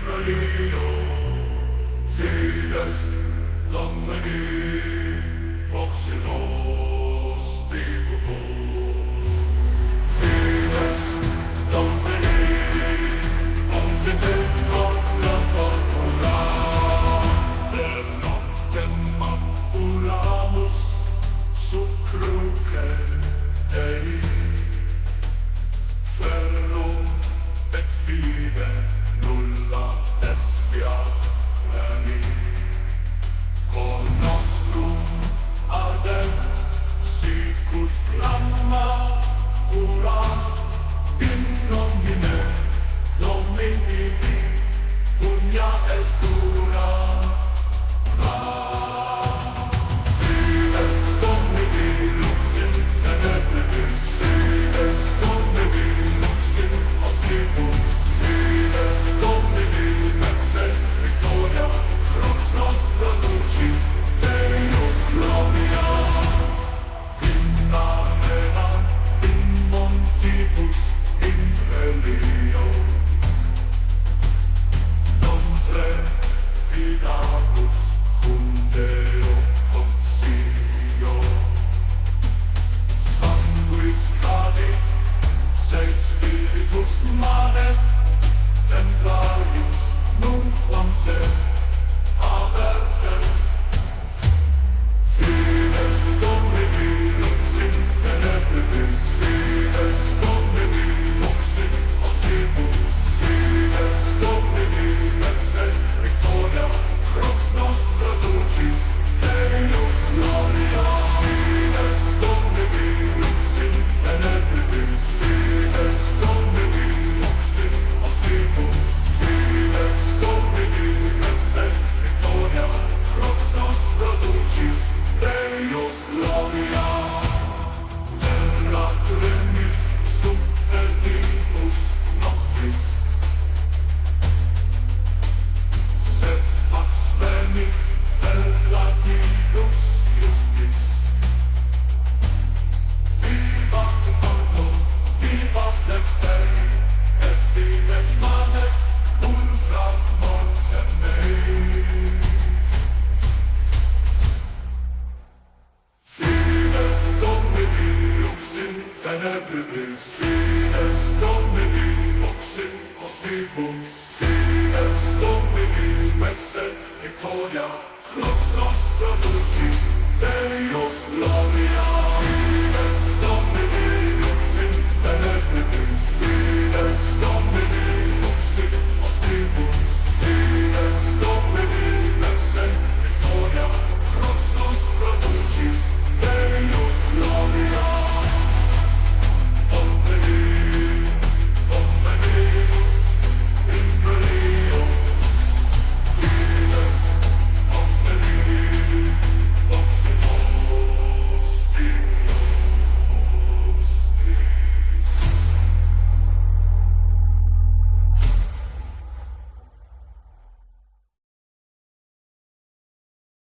Dio, fides Domini, voximus Deo. Fides Domini, omnipotent omnia corpora, per noctem ambulamus, sub crucem Dei, ferrum et fide nulla est fieri, cor nostrum ardet sicut flamma pura, in nomine Domini pugna est dura. Fides Domini lux in tenebris, fides Domini lux in ostribus, fides Domini messet victoria, crux nostra dulcis, Deus gloria. In arena, in montibus, in relio, non trepidamus cum Deo conscio. Sanguis cadit, sed spiritus manet, templarius nunquam se avertes. Fides Domini lux in tenebris, fides Domini lux in ostribus, fides Domini messet victoria, crux nostra dulcis, Deus gloria. Fides Domini lux in tenebris, fides Domini lux in ostribus, fides Domini messet victoria, crux nostra dulcis, Deus gloria. Terra tremit sub perdimus nostris, sed pax venit per Deus justis. Vivat ordo, vivat lex Dei, et fides manet ultra mortem mei. Fides Domini lux in tenebris, fides Domini vox in ostribus, fides Domini messet victoria, crux nostra dulcis, Deus gloria.